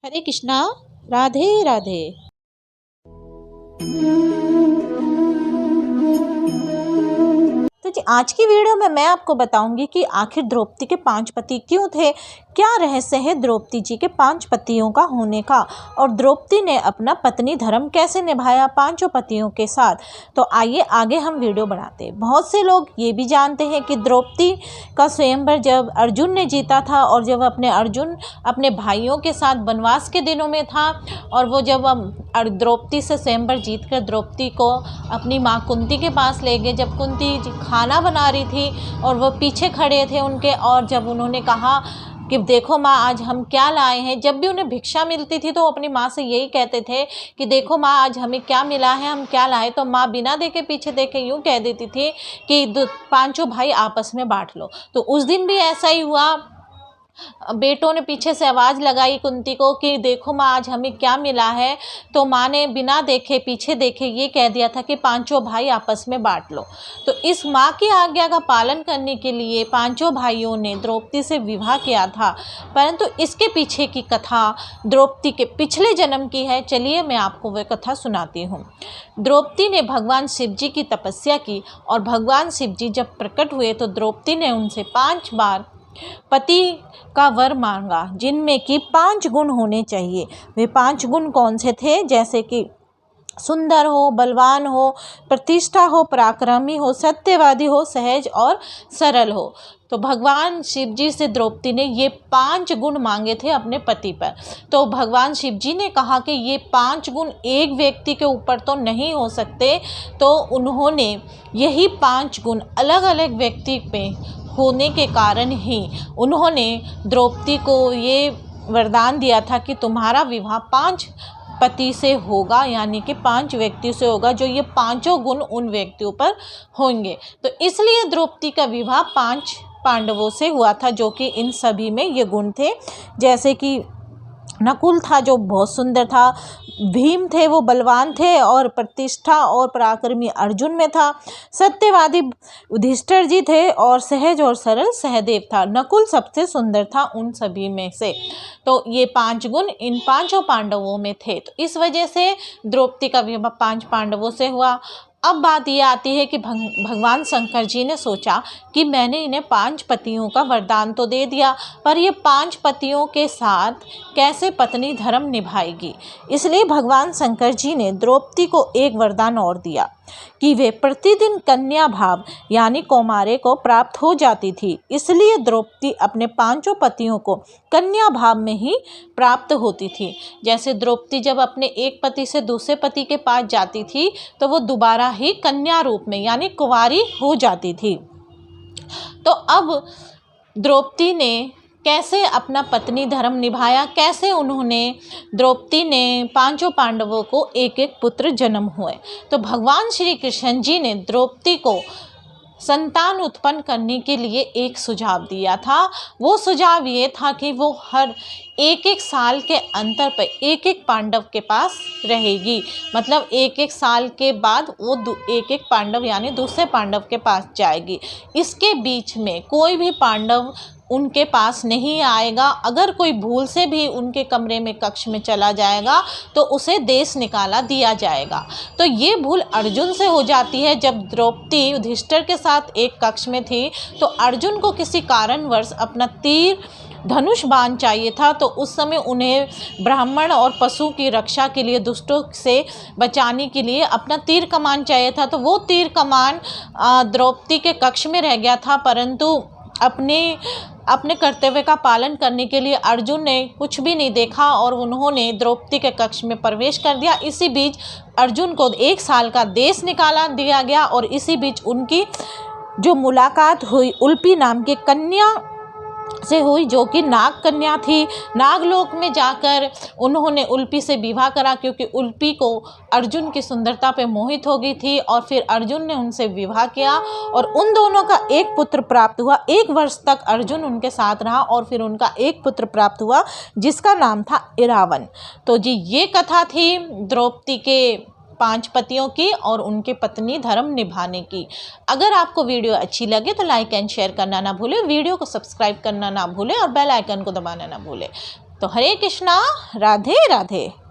हरे कृष्णा। राधे राधे। तो जी आज की वीडियो में मैं आपको बताऊंगी कि आखिर द्रौपदी के 5 पति क्यों थे, क्या रहस्य है द्रौपदी जी के 5 पतियों का होने का, और द्रौपदी ने अपना पत्नी धर्म कैसे निभाया 5 पतियों के साथ। तो आइए आगे हम वीडियो बनाते हैं। बहुत से लोग ये भी जानते हैं कि द्रौपदी का स्वयंवर जब अर्जुन ने जीता था, और जब अर्जुन अपने भाइयों के साथ वनवास के दिनों में था, और वो जब द्रौपदी से स्वयंवर जीत कर द्रौपदी को अपनी माँ कुंती के पास ले गए। जब कुंती खाना बना रही थी और वो पीछे खड़े थे उनके, और जब उन्होंने कहा कि देखो माँ आज हम क्या लाए हैं। जब भी उन्हें भिक्षा मिलती थी तो अपनी माँ से यही कहते थे कि देखो माँ आज हमें क्या मिला है, हम क्या लाए। तो माँ बिना देखे पीछे देखे यूँ कह देती थी कि 5 भाई आपस में बांट लो। तो उस दिन भी ऐसा ही हुआ। बेटों ने पीछे से आवाज़ लगाई कुंती को कि देखो माँ आज हमें क्या मिला है। तो माँ ने बिना देखे पीछे देखे ये कह दिया था कि 5 भाई आपस में बांट लो। तो इस माँ की आज्ञा का पालन करने के लिए 5 भाइयों ने द्रौपदी से विवाह किया था। परंतु इसके पीछे की कथा द्रौपदी के पिछले जन्म की है। चलिए मैं आपको वह कथा सुनाती हूँ। द्रौपदी ने भगवान शिव जी की तपस्या की, और भगवान शिव जी जब प्रकट हुए तो द्रौपदी ने उनसे 5 बार पति का वर मांगा, जिनमें कि 5 गुण होने चाहिए। वे 5 गुण कौन से थे? जैसे कि सुंदर हो, बलवान हो, प्रतिष्ठा हो, पराक्रमी हो, सत्यवादी हो, सहज और सरल हो। तो भगवान शिव जी से द्रौपदी ने ये 5 गुण मांगे थे अपने पति पर। तो भगवान शिव जी ने कहा कि ये 5 गुण एक व्यक्ति के ऊपर तो नहीं हो सकते। तो उन्होंने यही 5 गुण अलग अलग व्यक्ति पे होने के कारण ही उन्होंने द्रौपदी को ये वरदान दिया था कि तुम्हारा विवाह 5 पति से होगा, यानी कि 5 व्यक्ति से होगा, जो ये 5 गुण उन व्यक्तियों पर होंगे। तो इसलिए द्रौपदी का विवाह 5 पांडवों से हुआ था, जो कि इन सभी में ये गुण थे। जैसे कि नकुल था जो बहुत सुंदर था, भीम थे वो बलवान थे, और प्रतिष्ठा और पराक्रमी अर्जुन में था, सत्यवादी युधिष्ठिर जी थे, और सहज और सरल सहदेव था। नकुल सबसे सुंदर था उन सभी में से। तो ये 5 गुण इन 5 पांडवों में थे। तो इस वजह से द्रौपदी का विवाह 5 पांडवों से हुआ। अब बात ये आती है कि भगवान शंकर जी ने सोचा कि मैंने इन्हें 5 पतियों का वरदान तो दे दिया, पर ये 5 पतियों के साथ कैसे पत्नी धर्म निभाएगी। इसलिए भगवान शंकर जी ने द्रौपदी को एक वरदान और दिया कि वे प्रतिदिन कन्या भाव यानी कौमारे को प्राप्त हो जाती थी। इसलिए द्रौपदी अपने 5 पतियों को कन्या भाव में ही प्राप्त होती थी। जैसे द्रौपदी जब अपने एक पति से दूसरे पति के पास जाती थी तो वो दोबारा ही कन्या रूप में यानी कुंवारी हो जाती थी। तो अब द्रौपदी ने कैसे अपना पत्नी धर्म निभाया, कैसे द्रौपदी ने 5 पांडवों को एक एक पुत्र जन्म हुए। तो भगवान श्री कृष्ण जी ने द्रौपदी को संतान उत्पन्न करने के लिए एक सुझाव दिया था। वो सुझाव ये था कि वो हर एक साल के अंतर पर एक पांडव के पास रहेगी। मतलब एक साल के बाद वो एक पांडव यानी दूसरे पांडव के पास जाएगी। इसके बीच में कोई भी पांडव उनके पास नहीं आएगा। अगर कोई भूल से भी उनके कमरे में कक्ष में चला जाएगा तो उसे देश निकाला दिया जाएगा। तो ये भूल अर्जुन से हो जाती है। जब द्रौपदी युधिष्ठिर के साथ एक कक्ष में थी तो अर्जुन को किसी कारणवश अपना तीर धनुष बाण चाहिए था। तो उस समय उन्हें ब्राह्मण और पशु की रक्षा के लिए, दुष्टों से बचाने के लिए अपना तीर कमान चाहिए था। तो वो तीर कमान द्रौपदी के कक्ष में रह गया था। परंतु अपने कर्तव्य का पालन करने के लिए अर्जुन ने कुछ भी नहीं देखा और उन्होंने द्रौपदी के कक्ष में प्रवेश कर दिया। इसी बीच अर्जुन को 1 साल का देश निकाला दिया गया, और इसी बीच उनकी जो मुलाकात हुई उल्पी नाम की कन्या से हुई, जो कि नाग कन्या थी। नागलोक में जाकर उन्होंने उल्पी से विवाह करा, क्योंकि उल्पी को अर्जुन की सुंदरता पे मोहित हो गई थी, और फिर अर्जुन ने उनसे विवाह किया और उन दोनों का एक पुत्र प्राप्त हुआ। 1 वर्ष तक अर्जुन उनके साथ रहा और फिर उनका एक पुत्र प्राप्त हुआ जिसका नाम था इरावन। तो जी ये कथा थी द्रौपदी के 5 पतियों की और उनके पत्नी धर्म निभाने की। अगर आपको वीडियो अच्छी लगे तो लाइक एंड शेयर करना ना भूलें, वीडियो को सब्सक्राइब करना ना भूलें और बेल आइकन को दबाना ना भूलें। तो हरे कृष्णा, राधे राधे।